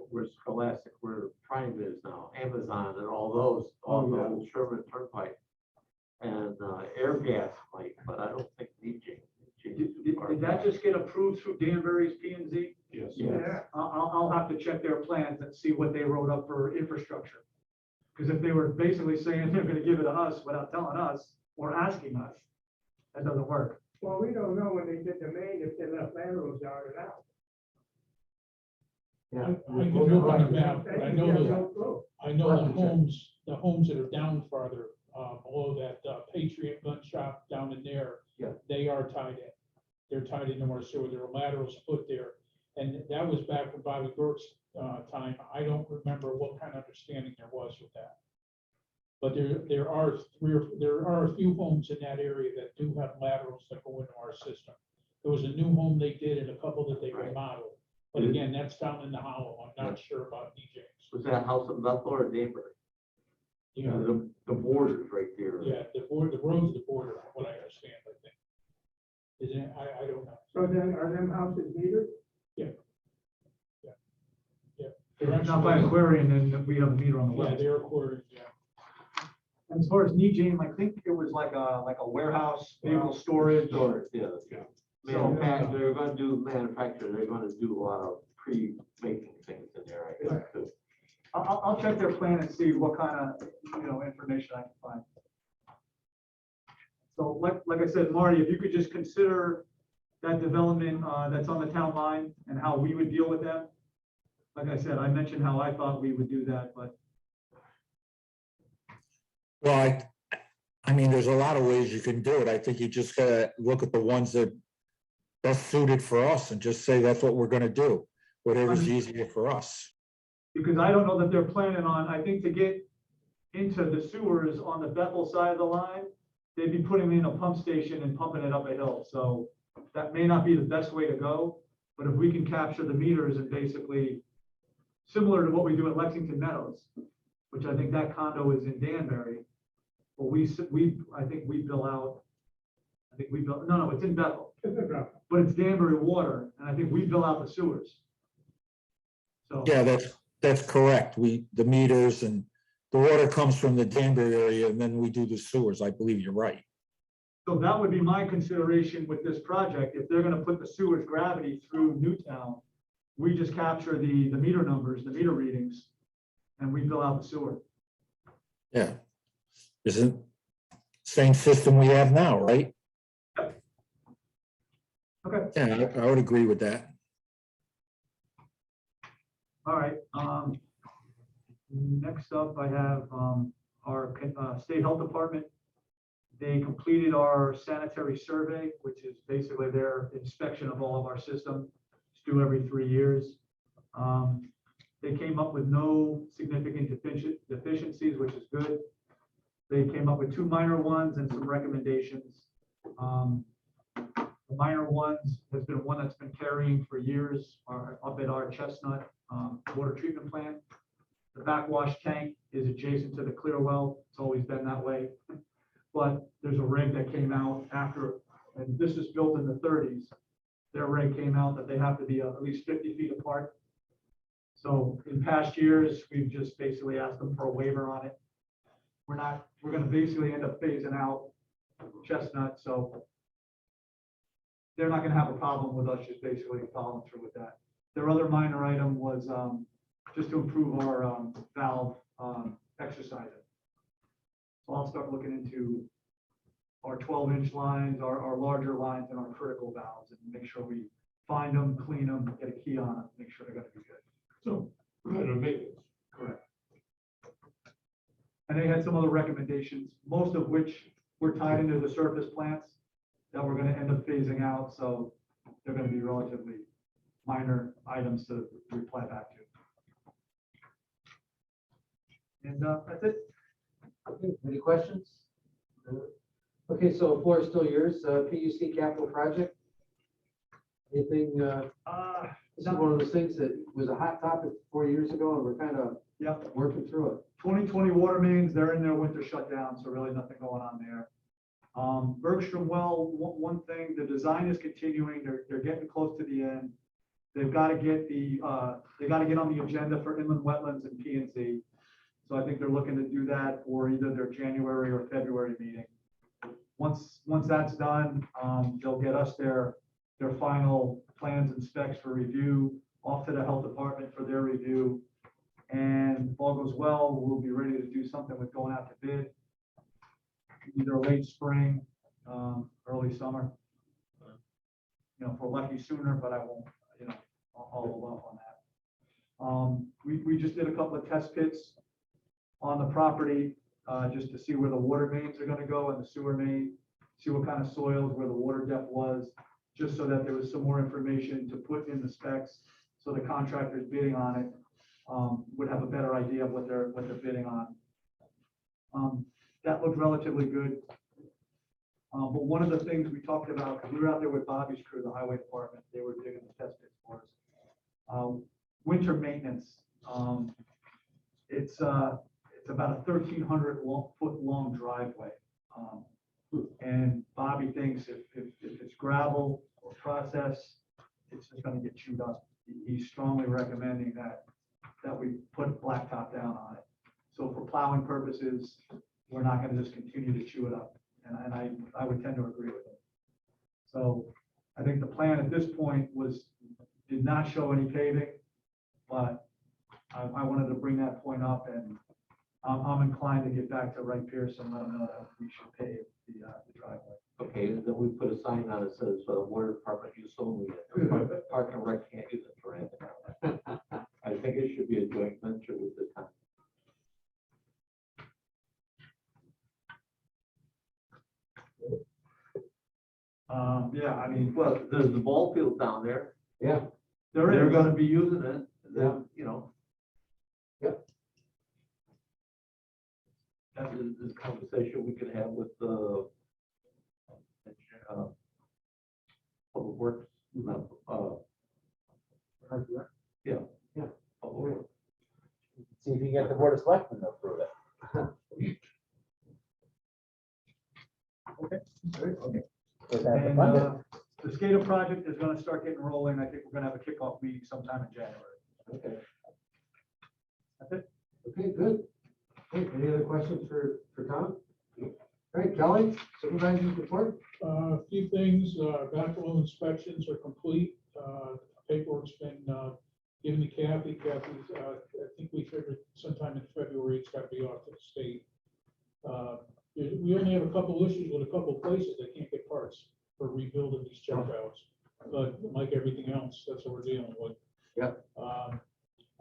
where Scholastic, where Prime is now, Amazon and all those, all the yeah. old Sherman Turnpike. And, Air Gas might, but I don't think DJ. Did that just get approved through Danbury's P and Z? Yes. Yeah, I'll have to check their plans and see what they wrote up for infrastructure. Because if they were basically saying they're gonna give it to us without telling us or asking us, that doesn't work. well, we don't know when they did the main, if they left laterals down or not. Yeah. I can look on the map, but I know We have the, no clue. I know the homes that are down farther, below that Patriot gun shop down in there. Yeah. They are tied in. They're tied into our sewer. There are laterals put there. And that was back in Bobby Burke's time. I don't remember what kind of understanding there was with that. But there are a few homes in that area that do have laterals that go into our system. There was a new home they did and a couple that they Right. remodeled. But again, that's down in the hollow. I'm not sure about DJs. Was that house in Bethel or Danbury? You know, The borders right there. yeah, the road's the border, from what I understand, I think. Isn't it? I don't know. So then, are them houses metered? If it's not by Aquarian, then we have a meter on the Yeah, west. they're quartered, yeah. And as far as Nijane, I think it was like a warehouse, vehicle storage. Storage, yeah. Yeah. They're gonna do manufacture, they're gonna do a lot of pre-making things in there, I guess, too. I'll check their plan and see what kind of, information I can find. So like I said, Marty, if you could just consider that development, that's on the town line and how we would deal with them. Like I said, I mentioned how I thought we would do that, but Well, I mean, there's a lot of ways you can do it. I think you just gotta look at the ones that best suited for us and just say that's what we're gonna do, whatever's easier for us. because I don't know that they're planning on, I think to get into the sewers on the Bethel side of the line, they'd be putting in a pump station and pumping it up a hill. So that may not be the best way to go, but if we can capture the meters and basically similar to what we do at Lexington Meadows, which I think that condo is in Danbury, but I think we bill out, no, it's in Bethel, Isn't it? but it's Danbury water, and I think we bill out the sewers. So. Yeah, that's correct. The meters and the water comes from the Danbury area and then we do the sewers. I believe you're right. So that would be my consideration with this project. If they're gonna put the sewers gravity through Newtown, we just capture the meter numbers, the meter readings, and we bill out the sewer. Yeah. Isn't same system we have now, right? Okay, Yeah, I would agree with that. all right. Next up, I have our state health department. They completed our sanitary survey, which is basically their inspection of all of our system. It's due every 3 years. They came up with no significant deficiencies, which is good. They came up with 2 minor ones and some recommendations. The minor ones has been one that's been carrying for years, up at our Chestnut water treatment plant. The backwash tank is adjacent to the clear well. It's always been that way. But there's a rig that came out after, and this is built in the 30s. Their rig came out that they have to be at least 50 feet apart. So in past years, we've just basically asked them for a waiver on it. We're going to basically end up phasing out Chestnut, so they're not going to have a problem with us just basically following through with that. Their other minor item was just to improve our valve exercising. So I'll start looking into our 12-inch lines, our larger lines, and our critical valves, and make sure we find them, clean them, get a key on them, make sure they're going to be good. So, preventative maintenance. Correct. And they had some other recommendations, most of which were tied into the surface plants that we're going to end up phasing out. So they're going to be relatively minor items to reply back to. And that's it. Okay, any questions? Okay, so floor is still yours. PUC Capital Project. Anything, this is one of those things that was a hot topic 4 years ago, and we're kind of working through it. 2020 water mains, they're in their winter shutdown, so really nothing going on there. Bergstrom well, one thing, the design is continuing. They're getting close to the end. They've got to get on the agenda for inland wetlands and P&Z. So I think they're looking to do that for either their January or February meeting. Once that's done, they'll get us their final plans and specs for review, off to the health department for their review. And if all goes well, we'll be ready to do something with going out to bid, either late spring, early summer. You know, if we're lucky sooner, but I won't, you know, I'll hold off on that. We just did a couple of test pits on the property, just to see where the water mains are gonna go and the sewer main, see what kind of soils, where the water depth was, just so that there was some more information to put in the specs, so the contractors bidding on it would have a better idea of what they're bidding on. That looked relatively good. But one of the things we talked about, because we were out there with Bobby's crew, the highway department, they were digging the test pits for us. Winter maintenance. It's about a 1,300 foot long driveway. And Bobby thinks if it's gravel or process, it's just gonna get chewed up. He's strongly recommending that we put blacktop down on it. So for plowing purposes, we're not gonna just continue to chew it up. And I would tend to agree with him. So I think the plan at this point did not show any paving, but I wanted to bring that point up, and I'm inclined to get back to Wright Pierce and let them know that we should pave the driveway. Okay, and then we put a sign on it says, water department use only. Park and Rec can't use it for anything. I think it should be a joint venture with the town. Yeah, I mean, Well, there's the ball field down there. Yeah. They're gonna be using it, and then, you know. Yep. That is this conversation we could have with the Public Works, yeah. Yeah. Public Works. See if you get the board of selectmen to approve it. Okay. If that's and funded. the SCADA project is gonna start getting rolling. I think we're gonna have a kickoff meeting sometime in January. Okay. That's it. Okay, good. Okay, any other questions for Tom? All right, Kelly, supervisor's report? A few things, backflow inspections are complete. Paperwork's been given to Kathy. Kathy's, I think we figured sometime in February, it's got to be off to the state. We only have a couple issues with a couple places that can't get parts for rebuilding these checkouts. But like everything else, that's what we're dealing with. Yep.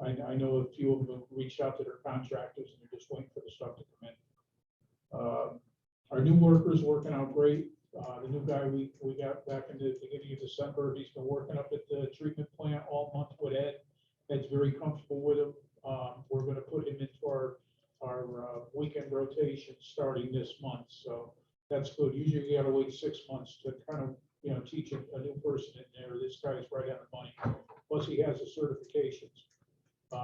I know a few of them have reached out to their contractors and they're just waiting for the stuff to come in. Our new worker's working out great. The new guy we got back in the beginning of December, he's been working up at the treatment plant all month with Ed. Ed's very comfortable with him. We're gonna put him into our weekend rotation starting this month, so that's good. Usually you gotta wait 6 months to kind of teach a new person in there. This guy's right on the money. Plus he has the certifications.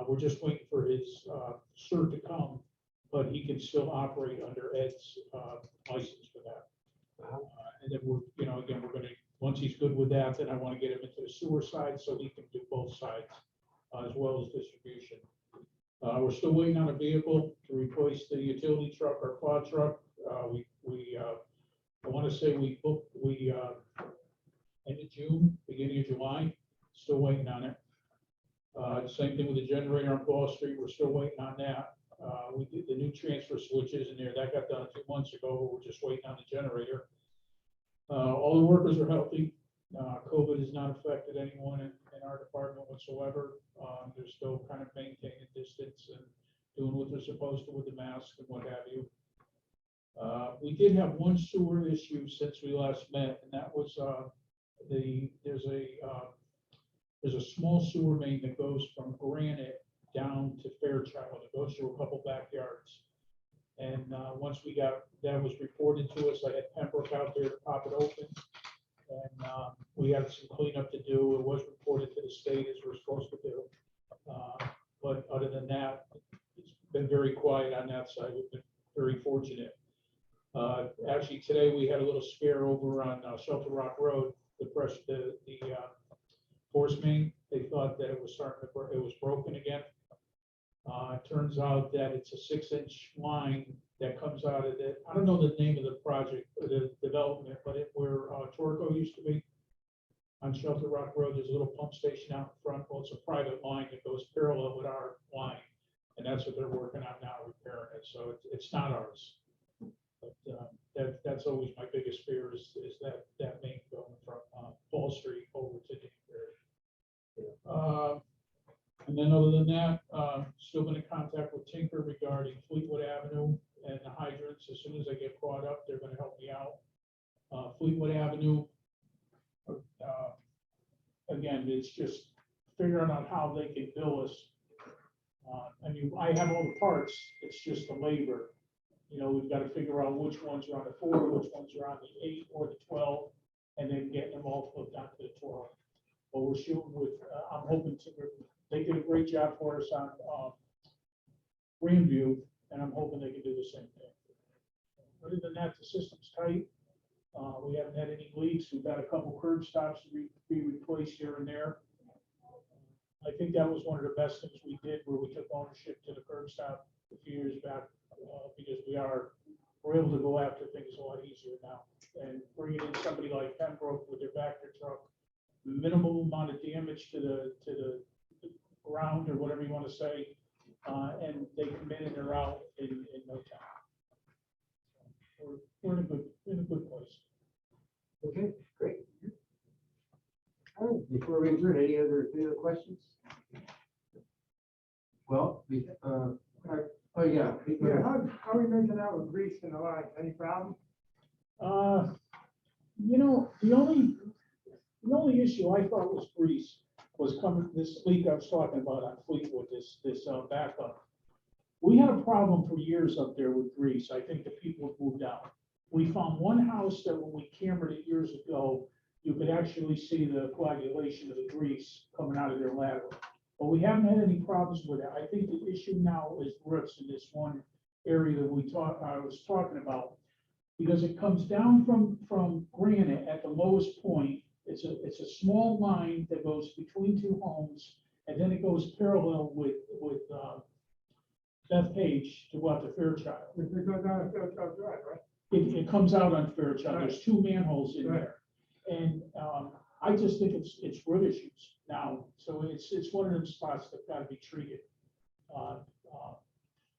We're just waiting for his cert to come, but he can still operate under Ed's license for that. And then again, we're gonna, once he's good with that, then I want to get him into the sewer side so he can do both sides as well as distribution. We're still waiting on a vehicle to replace the utility truck or quad truck. I want to say we booked, end of June, beginning of July, still waiting on it. Same thing with the generator on Wall Street, we're still waiting on that. We did the new transfer switches in there, that got done 2 months ago, but we're just waiting on the generator. All the workers are healthy. COVID has not affected anyone in our department whatsoever. They're still kind of maintaining distance and doing what they're supposed to with the mask and what have you. We did have one sewer issue since we last met, and that was there's a small sewer main that goes from Granite down to Fairchild. It goes through a couple backyards. And once we got, that was reported to us, I had Pembroke out there to pop it open. And we had some cleanup to do. It was reported to the state as we're supposed to do. But other than that, it's been very quiet on that side. We've been very fortunate. Actually, today we had a little scare over on Shelter Rock Road. The force main, they thought that it was it was broken again. It turns out that it's a 6-inch line that comes out of it. I don't know the name of the project, the development, but where Torco used to be on Shelter Rock Road, there's a little pump station out in front. Well, it's a private line that goes parallel with our line, and that's what they're working on now, repairing it. So it's not ours. But that's always my biggest fear is that main going from Fall Street over to Danbury. And then other than that, still been in contact with Tinker regarding Fleetwood Avenue and the hydrants. As soon as I get caught up, they're gonna help me out. Fleetwood Avenue, again, it's just figuring out how they can bill us. I mean, I have all the parts, it's just the labor. We've got to figure out which ones are on the 4, which ones are on the 8 or the 12, and then getting them all flipped onto the 12. But we're shooting with, I'm hoping they did a great job for us on Grandview, and I'm hoping they can do the same thing. Other than that, the system's tight. We haven't had any leaks. We've got a couple curb stops to be replaced here and there. I think that was one of the best things we did, where we took ownership to the curb stop a few years back, because we're able to go after things a lot easier now. And bringing in somebody like Pembroke with their Vector truck, minimal amount of damage to the ground or whatever you want to say, and they come in and they're out in no time. We're in a good place. Okay, great. All right, before we adjourn, any other questions? Well, oh, yeah. Yeah, how are we making out with grease in the line? Any problem? The only issue I thought was grease was coming this leak I was talking about on Fleetwood, this backup. We had a problem for years up there with grease. I think the people have moved out. We found one house that when we cambered it years ago, you could actually see the coagulation of the grease coming out of their lateral. But we haven't had any problems with it. I think the issue now is roots in this one area that I was talking about, because it comes down from Granite at the lowest point. It's a small line that goes between two homes, and then it goes parallel with Beth Page to go out to Fairchild. If we go down to Fairchild Drive, right? It comes out on Fairchild. Right. There's 2 manholes in Right. there, and I just think it's root issues now. So it's one of them spots that got to be treated.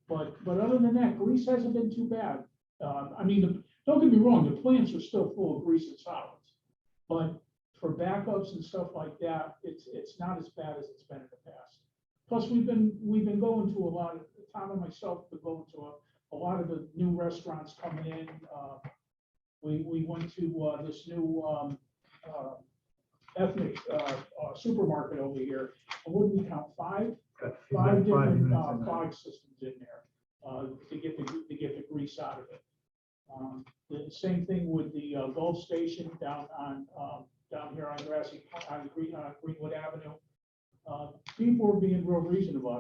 But other than that, grease hasn't been too bad. I mean, don't get me wrong, the plants are still full of grease and solids, but for backups and stuff like that, it's not as bad as it's been in the past. Plus, we've been going to a lot of, Tom and myself have been going to a lot of the new restaurants coming in. We went to this new ethnic supermarket over here. And what did we count? 5 different fog systems in there to get the grease out of it. The same thing with the Gulf Station down here on Greenwood Avenue. People are being real reasonable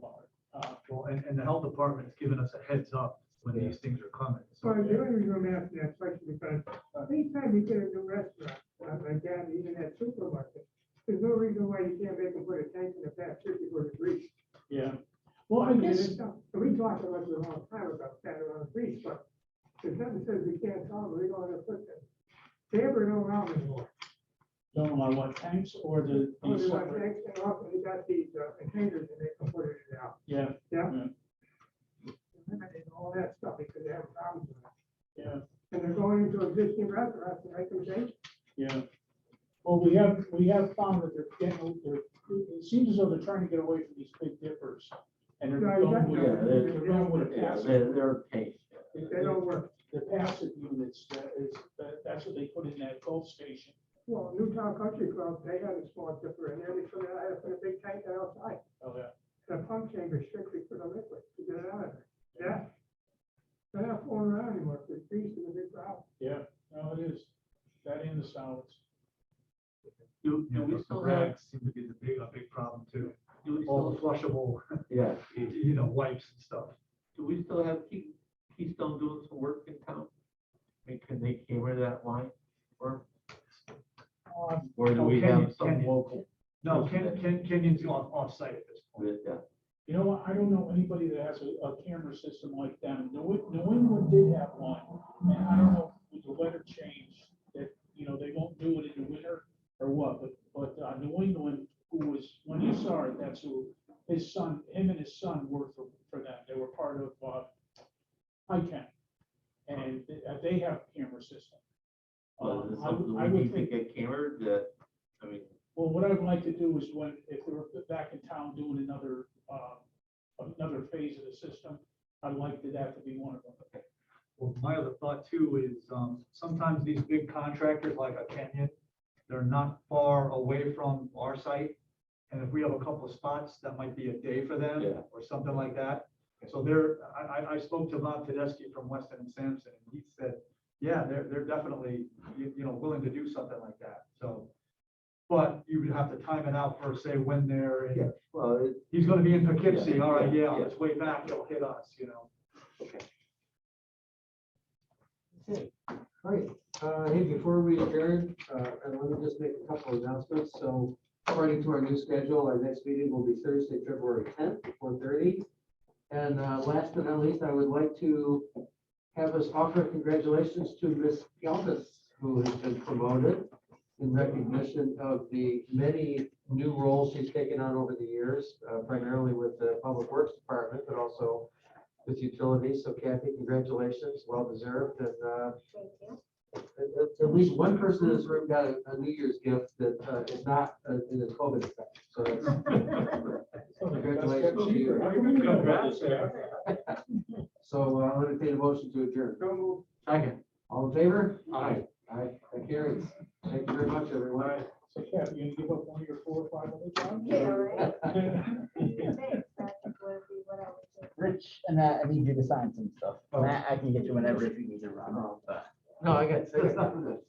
about it. Well, and the health department's given us a heads up when these things are coming. So the only reason I'm asking that question because anytime you get a new restaurant, like that, even that supermarket, there's no reason why you can't make them put a tank in the back just before the grease. Yeah. Well, I guess, So we talked about it a long time about that around grease, but there's nothing says we can't solve it, we don't have to put them. They ever don't around anymore. don't know what tanks or the Oh, they want separate, tanks and also they got these containers and they can put it in out. yeah, Yeah. Yeah. And all that stuff because they have problems with it. yeah, And they're going into existing restaurants and make them take. yeah. Well, we have found that it seems as though they're trying to get away from these big dippers. And they're Yeah, going with, exactly. they're going with a Yeah, passive. they're paid. They don't work. The passive units, that's what they put in that Gulf Station. Well, Newtown Country Club, they had a small dipper in there, they put it, I had to put a big tank outside. Oh, yeah. The pump chamber strictly for the liquid, to get it out of there. Yeah. They're not fooling around anymore, because grease is a big problem. Yeah, no, it is. That and the solids. Do You know, we the still have, rags seem to be a big problem too. do we All the still, flushable, yeah, wipes and stuff. do we still have Keystone doing some work in town? I mean, can they camera that line? Or do no, we Kenyon- have some Kenyon. local? No, Kenyon's off site at this point. with that? You know what, I don't know anybody that has a camera system like them. New England did have one, and I don't know with the weather change that, they won't do it in the winter or what, but New England, who was, when you saw it, that's who, him and his son worked for them. They were part of, ICANN, and they have a camera system. Well, is it I something would we need to think, get camera that, I mean, well, what I'd like to do is if they were back in town doing another phase of the system, I'd like that to be one of them. Well, my other thought too is, sometimes these big contractors like a Kenyon, they're not far away from our site. And if we have a couple of spots, that might be a day for them Yeah. or something like that. So I spoke to Bob Tedeschi from Weston and Sampson, and he said, yeah, they're definitely, willing to do something like that. So, but you would have to time it out for, say, when they're in. well, He's gonna be in Poughkeepsie, Yeah, all right, yeah, yeah, on yeah. its way back, it'll hit us, Okay, great. Hey, before we adjourn, and let me just make a couple of announcements. So according to our new schedule, our next meeting will be Thursday, February 10th, 4:30. And last but not least, I would like to have us offer congratulations to Miss Galvis, who has been promoted in recognition of the many new roles she's taken on over the years, primarily with the Public Works Department, but also with utilities. So Kathy, congratulations, well deserved. And Thank you. at least one person in this room got a New Year's gift that is not in the COVID effect. So that's congratulations to you. Congrats. So I'll entertain a motion to adjourn. Don't move. second. All in favor? Aye. Aye, that carries. Thank you very much, everyone. So, Kathy, you gonna give up one of your 4 or 5 other jobs? Yeah, right. Thanks, that would be what I would do. Rich, and I need you to sign some stuff. Oh. Matt, I can get you whenever if you need to run. But No, I got.